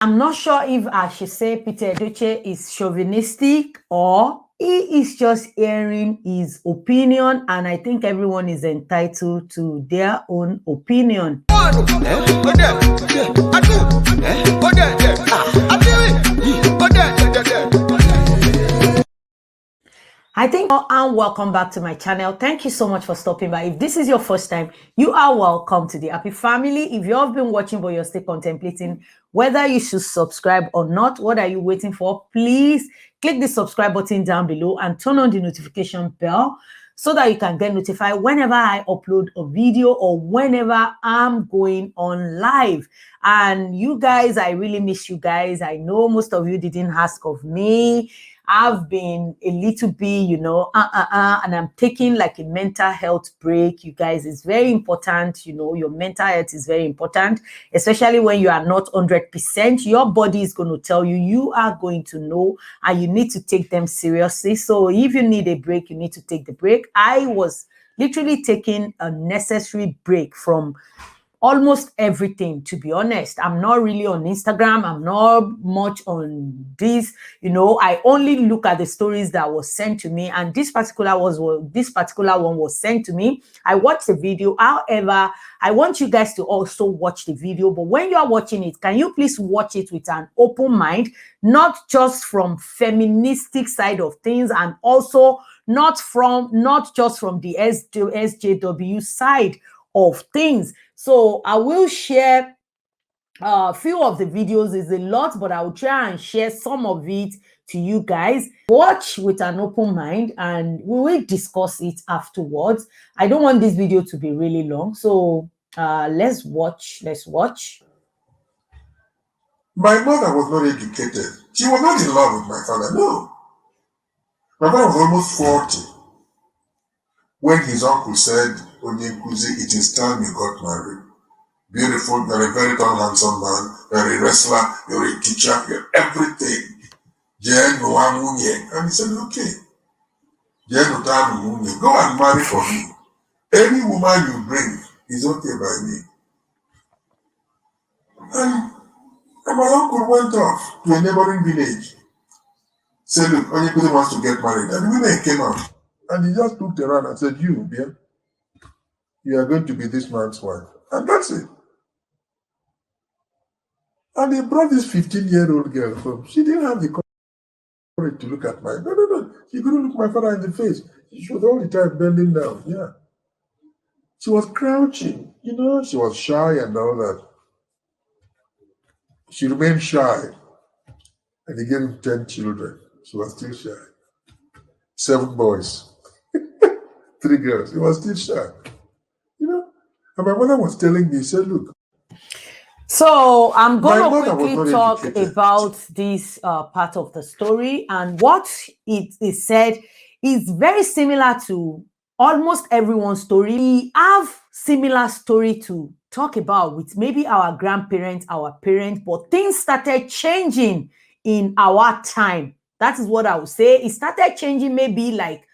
I'm not sure if I should say Peter Edochie is chauvinistic or he is just airing his opinion, and I think everyone is entitled to their own opinion. I think, and welcome back to my channel. Thank you so much for stopping by. If this is your first time, you are welcome to the Happy Family. If you have been watching but you're still contemplating whether you should subscribe or not, what are you waiting for? Please click the subscribe button down below and turn on the notification bell so that you can get notified whenever I upload a video or whenever I'm going on live. And you guys, I really miss you guys. I know most of you didn't ask of me. I've been a little bit, and I'm taking like a mental health break. You guys, it's very important. Your mental health is very important, especially when you are not 100%. Your body is going to tell you, you are going to know, and you need to take them seriously. So if you need a break, you need to take the break. I was literally taking a necessary break from almost everything, to be honest. I'm not really on Instagram. I'm not much on this. I only look at the stories that was sent to me, and this particular one was sent to me. I watched the video. However, I want you guys to also watch the video. But when you are watching it, can you please watch it with an open mind, not just from feministic side of things, and also not just from the SJW side of things. So I will share a few of the videos. Is a lot, but I will try and share some of it to you guys. Watch with an open mind and we will discuss it afterwards. I don't want this video to be really long, so let's watch. My mother was not educated. She was not in love with my father, no. My father was almost 40 when his uncle said, Onyekuzi, it is time you got married. Beautiful, you're a very tall, handsome man, you're a wrestler, you're a teacher, you're everything. And he said, okay. Go and marry for me. Any woman you bring is okay by me. And my uncle went off to a neighboring village. Said, look, Onyekuzi wants to get married. And the women came out. And he just looked around and said, you are going to be this man's wife. And that's it. And he brought this 15-year-old girl home. She didn't have the courage to look at my... No. She couldn't look my father in the face. She was all the time bending down. Yeah. She was crouching. She was shy and all that. She remained shy. And he gave him 10 children. She was still shy. 7 boys. 3 girls. He was still shy. And my mother was telling me, she said, look. So I'm going to quickly talk about this part of the story, and what it is said is very similar to almost everyone's story. We have similar story to talk about with maybe our grandparents, our parents, but things started changing in our time. That is what I would say. It started changing maybe like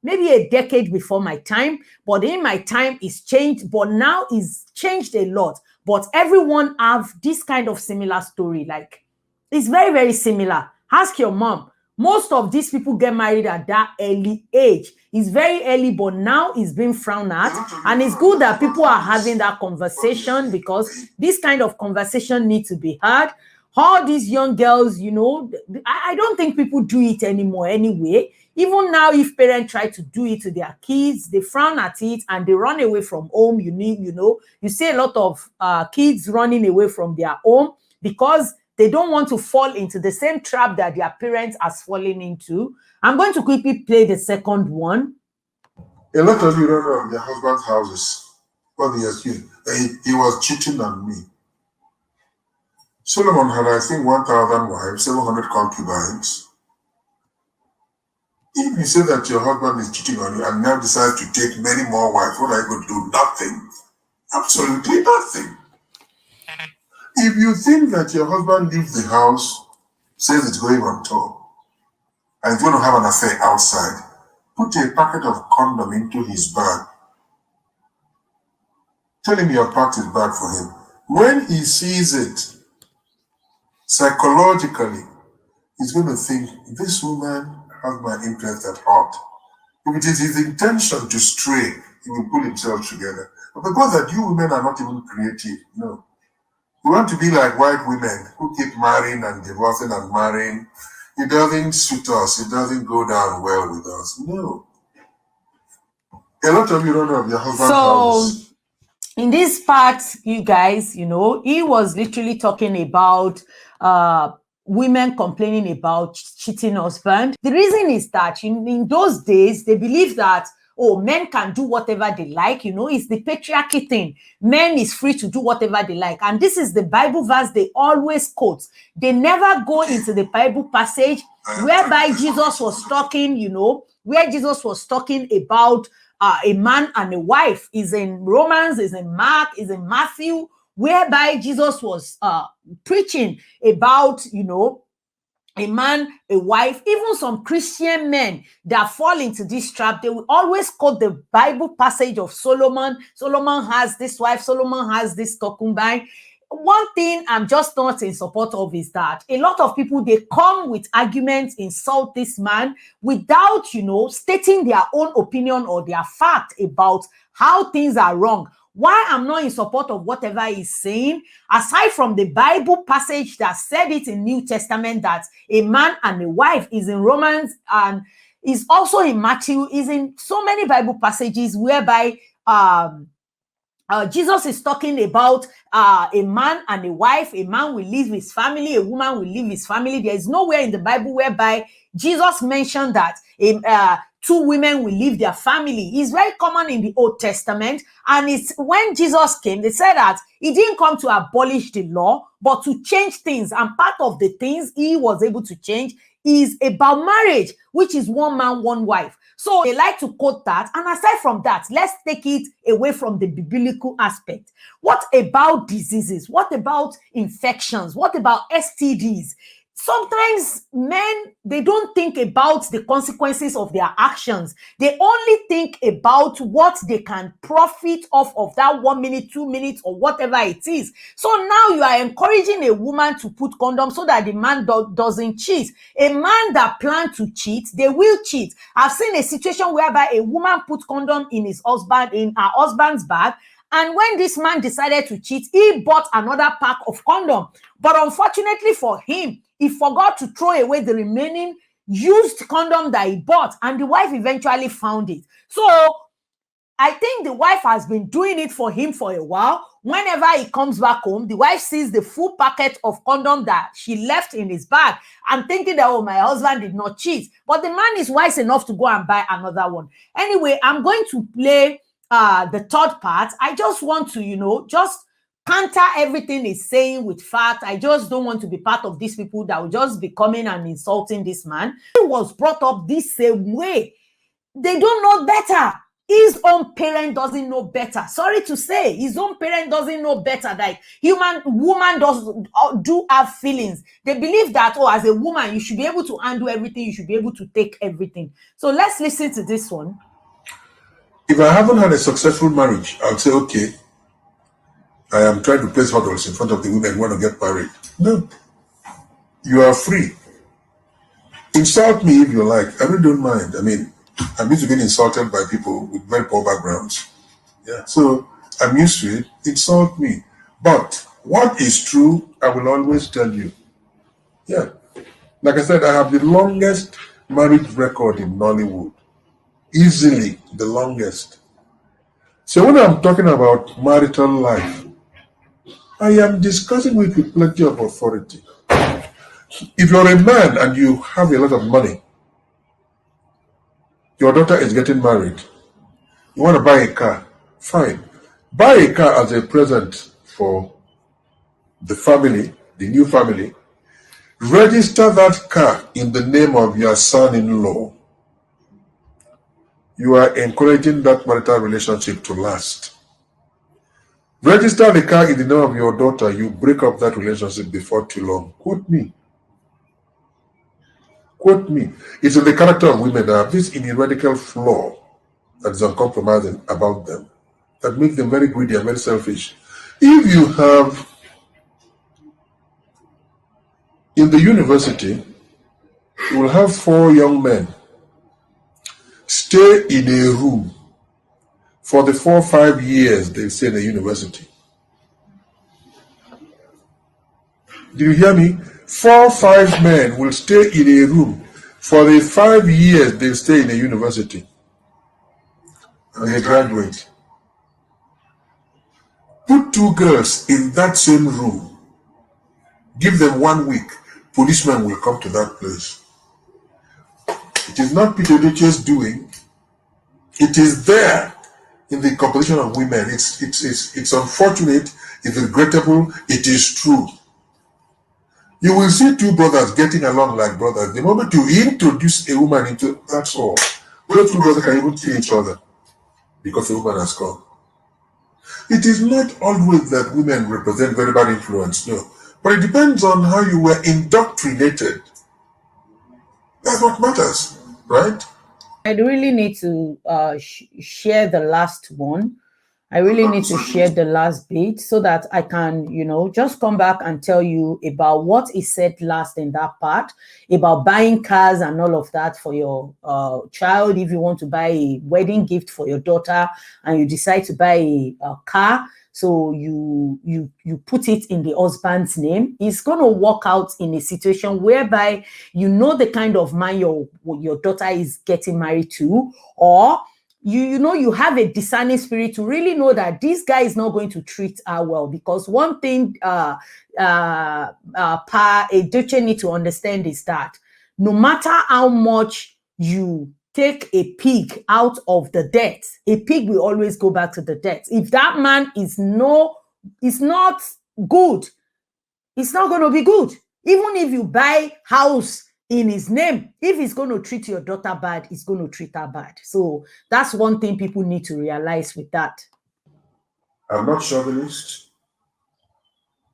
maybe a decade before my time, but in my time it's changed, but now it's changed a lot. But everyone have this kind of similar story. Like, it's very, very similar. Ask your mom. Most of these people get married at that early age. It's very early, but now it's being frowned at. And it's good that people are having that conversation, because this kind of conversation needs to be heard. All these young girls, I don't think people do it anymore anyway. Even now, if parents try to do it to their kids, they frown at it and they run away from home. You see a lot of kids running away from their home because they don't want to fall into the same trap that their parents are falling into. I'm going to quickly play the second one. A lot of you don't know their husband's houses. What they accused. He was cheating on me. Solomon had, I think, 1,000 wives, 700 concubines. If you say that your husband is cheating on you and now decides to take many more wives, what are you going to do? Nothing. Absolutely nothing. If you think that your husband leaves the house, says it's going on tour, and is going to have an affair outside, put a packet of condom into his bag. Tell him you have packed his bag for him. When he sees it, psychologically, he's going to think, this woman has my interest at heart. If it is his intention to stray, he will pull himself together. But because that you women are not even creative, no. We want to be like white women who keep marrying and divorcing and marrying. It doesn't suit us. It doesn't go down well with us. No. A lot of you don't have your husband's house. In this part, you guys, he was literally talking about women complaining about cheating husband. The reason is that in those days, they believe that, men can do whatever they like, it's the patriarchy thing. Men is free to do whatever they like. And this is the Bible verse they always quote. They never go into the Bible passage whereby Jesus was talking, where Jesus was talking about a man and a wife. Is in Romans, is in Mark, is in Matthew, whereby Jesus was preaching about, a man, a wife. Even some Christian men that fall into this trap, they will always quote the Bible passage of Solomon. Solomon has this wife, Solomon has this concubine. One thing I'm just not in support of is that a lot of people, they come with arguments, insult this man without, stating their own opinion or their fact about how things are wrong. Why I'm not in support of whatever he's saying, aside from the Bible passage that said it in New Testament that a man and a wife, is in Romans and is also in Matthew, is in so many Bible passages whereby Jesus is talking about a man and a wife. A man will leave his family, a woman will leave his family. There is nowhere in the Bible whereby Jesus mentioned that two women will leave their family. It's very common in the Old Testament. And it's when Jesus came, they said that he didn't come to abolish the law, but to change things. And part of the things he was able to change is about marriage, which is one man, one wife. So they like to quote that. And aside from that, let's take it away from the biblical aspect. What about diseases? What about infections? What about STDs? Sometimes men, they don't think about the consequences of their actions. They only think about what they can profit off of that 1 minute, 2 minutes, or whatever it is. So now you are encouraging a woman to put condom so that the man doesn't cheat. A man that plans to cheat, they will cheat. I've seen a situation whereby a woman put condom in her husband's bag. And when this man decided to cheat, he bought another pack of condom. But unfortunately for him, he forgot to throw away the remaining used condom that he bought. And the wife eventually found it. So I think the wife has been doing it for him for a while. Whenever he comes back home, the wife sees the full packet of condom that she left in his bag and thinking that, my husband did not cheat. But the man is wise enough to go and buy another one. Anyway, I'm going to play the third part. I just want to, just counter everything he's saying with fact. I just don't want to be part of these people that will just be coming and insulting this man. He was brought up this same way. They don't know better. His own parent doesn't know better. Sorry to say, his own parent doesn't know better. Like woman do have feelings. They believe that, as a woman, you should be able to handle everything. You should be able to take everything. So let's listen to this one. If I haven't had a successful marriage, I'll say, okay, I am trying to place hurdles in front of the women who want to get married. No. You are free. Insult me if you like. I really don't mind. I mean, I'm used to being insulted by people with very poor backgrounds. Yeah. So I'm used to it. Insult me. But what is true, I will always tell you. Yeah. Like I said, I have the longest marriage record in Nollywood. Easily the longest. So when I'm talking about marital life, I am discussing with plenty of authority. If you're a man and you have a lot of money, your daughter is getting married, you want to buy a car, fine. Buy a car as a present for the family, the new family. Register that car in the name of your son-in-law. You are encouraging that marital relationship to last. Register the car in the name of your daughter, you break up that relationship before too long. Quote me. Quote me. It's in the character of women that have this inherent flaw that is uncompromising about them, that makes them very greedy and very selfish. If you have In the university, you will have 4 young men stay in a room for the 4 or 5 years they stay in the university. Do you hear me? 4 or 5 men will stay in a room for the 5 years they stay in the university. And they graduate. Put 2 girls in that same room. Give them 1 week. Policemen will come to that place. It is not Peter Edochie's doing. It is there in the composition of women. It's unfortunate. It's regrettable. It is true. You will see 2 brothers getting along like brothers. The moment you introduce a woman into, that's all. Those 2 brothers can even kill each other because a woman has come. It is not always that women represent very bad influence, no. But it depends on how you were indoctrinated. That's what matters, right? I really need to share the last one. I really need to share the last bit so that I can, just come back and tell you about what is said last in that part, about buying cars and all of that for your child. If you want to buy a wedding gift for your daughter and you decide to buy a car, so you put it in the husband's name, it's going to work out in a situation whereby the kind of man your daughter is getting married to, or you have a discerning spirit to really know that this guy is not going to treat her well. Because one thing Pa Edochie need to understand is that no matter how much you take a pig out of the dirt, a pig will always go back to the dirt. If that man is not good, it's not going to be good. Even if you buy house in his name, if he's going to treat your daughter bad, he's going to treat her bad. So that's one thing people need to realize with that. I'm not chauvinist.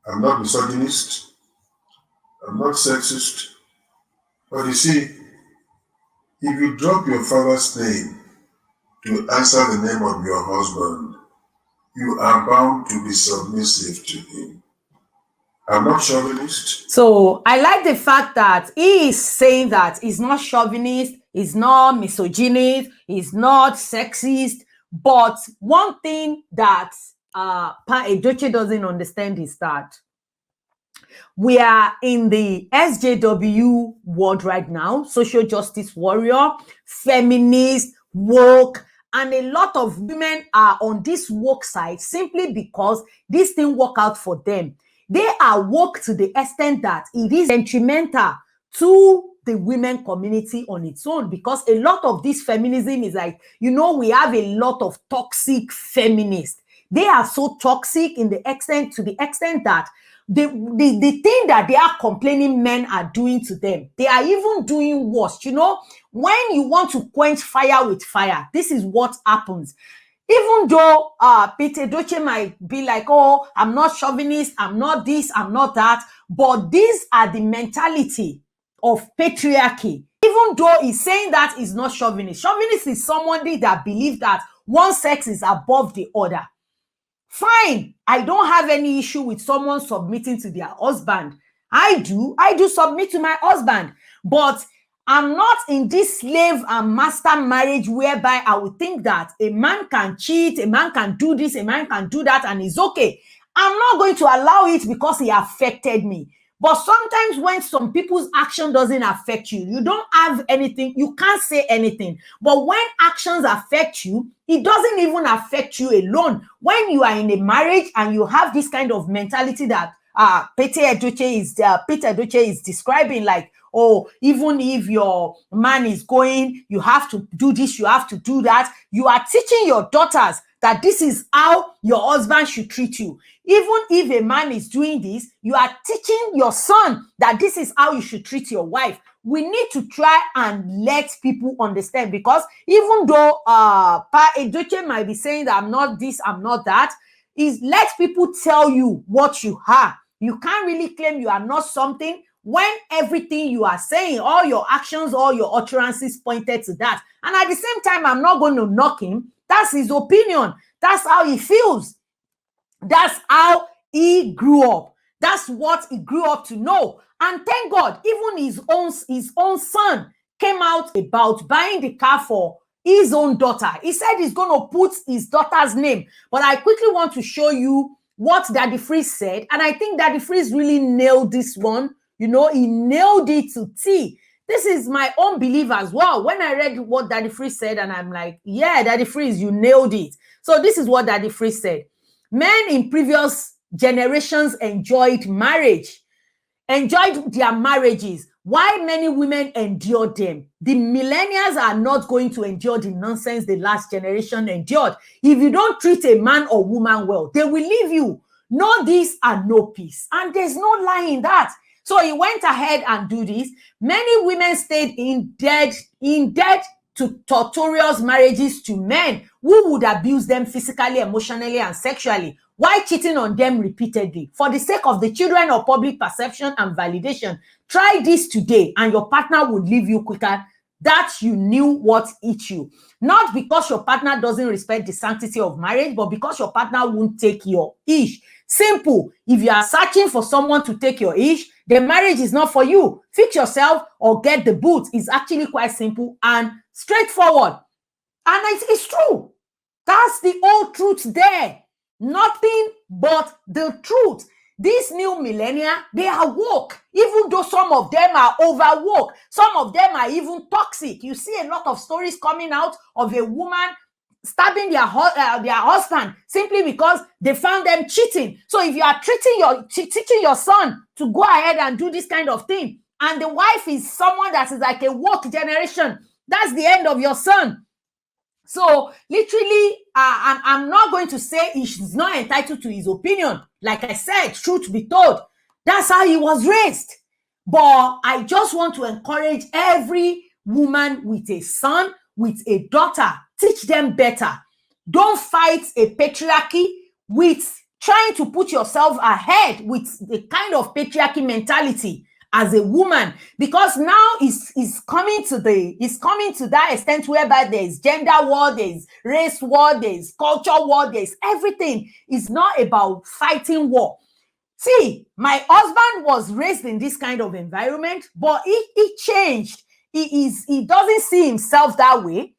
I'm not misogynist. I'm not sexist. But you see, if you drop your father's name to answer the name of your husband, you are bound to be submissive to him. I'm not chauvinist. So I like the fact that he is saying that he's not chauvinist, he's not misogynist, he's not sexist. But one thing that Pa Edochie doesn't understand is that we are in the SJW world right now, social justice warrior, feminist, woke, and a lot of women are on this woke side simply because this thing work out for them. They are woke to the extent that it is detrimental to the women community on its own, because a lot of this feminism is like, we have a lot of toxic feminists. They are so toxic to the extent that the thing that they are complaining men are doing to them, they are even doing worse. When you want to quench fire with fire, this is what happens. Even though Peter Edochie might be like, oh, I'm not chauvinist, I'm not this, I'm not that, but these are the mentality of patriarchy. Even though he's saying that he's not chauvinist. Chauvinist is somebody that believes that one sex is above the other. Fine, I don't have any issue with someone submitting to their husband. I do submit to my husband, but I'm not in this slave and master marriage whereby I would think that a man can cheat, a man can do this, a man can do that, and it's okay. I'm not going to allow it because he affected me. But sometimes when some people's action doesn't affect you, you don't have anything, you can't say anything. But when actions affect you, it doesn't even affect you alone. When you are in a marriage and you have this kind of mentality that Peter Edochie is describing, like, oh, even if your man is going, you have to do this, you have to do that. You are teaching your daughters that this is how your husband should treat you. Even if a man is doing this, you are teaching your son that this is how you should treat your wife. We need to try and let people understand, because even though Pa Edochie might be saying that I'm not this, I'm not that, is let people tell you what you are. You can't really claim you are not something when everything you are saying, all your actions, all your utterances pointed to that. And at the same time, I'm not going to knock him. That's his opinion. That's how he feels. That's how he grew up. That's what he grew up to know. And thank God, even his own son came out about buying the car for his own daughter. He said he's going to put his daughter's name. But I quickly want to show you what Daddy Freeze said. And I think Daddy Freeze really nailed this one. You know, he nailed it to T. This is my own belief as well. When I read what Daddy Freeze said, and I'm like, yeah, Daddy Freeze, you nailed it. So this is what Daddy Freeze said. Men in previous generations enjoyed their marriages. Why many women endure them? The millennials are not going to endure the nonsense the last generation endured. If you don't treat a man or woman well, they will leave you. No this and no peace. And there's no lie in that. So he went ahead and do this. Many women stayed in debt to torturous marriages to men who would abuse them physically, emotionally, and sexually, while cheating on them repeatedly. For the sake of the children or public perception and validation, try this today and your partner will leave you quicker that you knew what hit you. Not because your partner doesn't respect the sanctity of marriage, but because your partner won't take your ish. Simple. If you are searching for someone to take your ish, the marriage is not for you. Fix yourself or get the boot. It's actually quite simple and straightforward. And it's true. That's the old truth there. Nothing but the truth. These new millennia, they are woke, even though some of them are overwoke. Some of them are even toxic. You see a lot of stories coming out of a woman stabbing their husband simply because they found them cheating. So if you are teaching your son to go ahead and do this kind of thing, and the wife is someone that is like a woke generation, that's the end of your son. So literally, I'm not going to say he's not entitled to his opinion. Like I said, truth be told, that's how he was raised. But I just want to encourage every woman with a son, with a daughter, teach them better. Don't fight a patriarchy with trying to put yourself ahead with the kind of patriarchy mentality as a woman, because now it's coming to that extent whereby there's gender war, there's race war, there's culture war, there's everything. It's not about fighting war. See, my husband was raised in this kind of environment, but he changed. He doesn't see himself that way.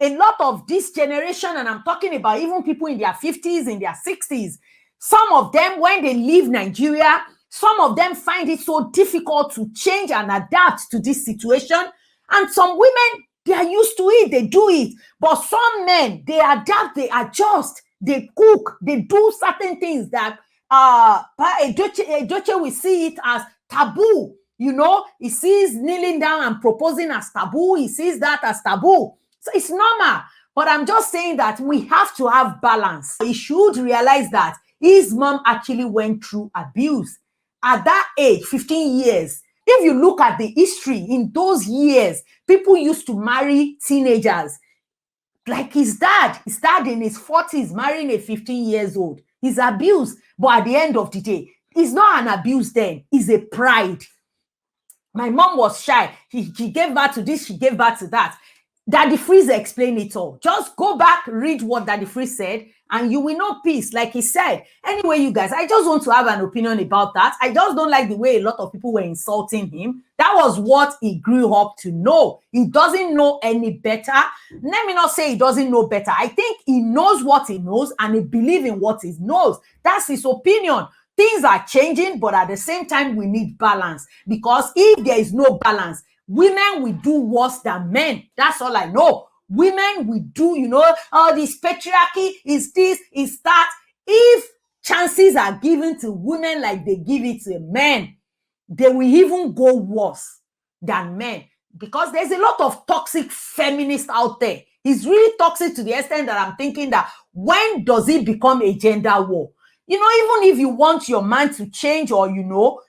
A lot of this generation, and I'm talking about even people in their 50s, in their 60s, some of them, when they leave Nigeria, some of them find it so difficult to change and adapt to this situation. And some women, they are used to it, they do it. But some men, they adapt, they adjust, they cook, they do certain things that Edochie will see it as taboo. You know, he sees kneeling down and proposing as taboo. He sees that as taboo. So it's normal. But I'm just saying that we have to have balance. He should realize that his mom actually went through abuse. At that age, 15 years, if you look at the history in those years, people used to marry teenagers. Like his dad in his 40s, marrying a 15 years old. He's abused. But at the end of the day, it's not an abuse then. It's a pride. My mom was shy. She gave birth to this, she gave birth to that. Daddy Freeze explained it all. Just go back, read what Daddy Freeze said, and you will know peace, like he said. Anyway, you guys, I just want to have an opinion about that. I just don't like the way a lot of people were insulting him. That was what he grew up to know. He doesn't know any better. Let me not say he doesn't know better. I think he knows what he knows, and he believes in what he knows. That's his opinion. Things are changing, but at the same time, we need balance. Because if there is no balance, women will do worse than men. That's all I know. Women will do, all this patriarchy, is this, is that. If chances are given to women like they give it to men, they will even go worse than men. Because there's a lot of toxic feminists out there. It's really toxic to the extent that I'm thinking that when does it become a gender war? Even if you want your man to change or,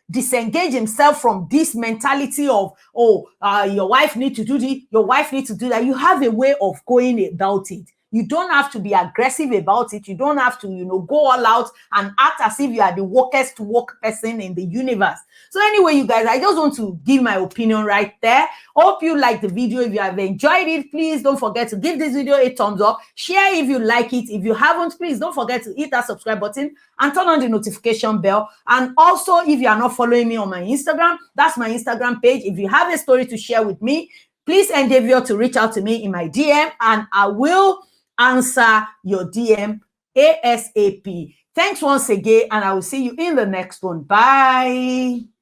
disengage himself from this mentality of, your wife needs to do this, your wife needs to do that, you have a way of going about it. You don't have to be aggressive about it. You don't have to, go all out and act as if you are the wokest woke person in the universe. So anyway, you guys, I just want to give my opinion right there. Hope you like the video. If you have enjoyed it, please don't forget to give this video a thumbs up. Share if you like it. If you haven't, please don't forget to hit that subscribe button and turn on the notification bell. And also, if you are not following me on my Instagram, that's my Instagram page. If you have a story to share with me, please endeavor to reach out to me in my DM and I will answer your DM ASAP. Thanks once again, and I will see you in the next one. Bye.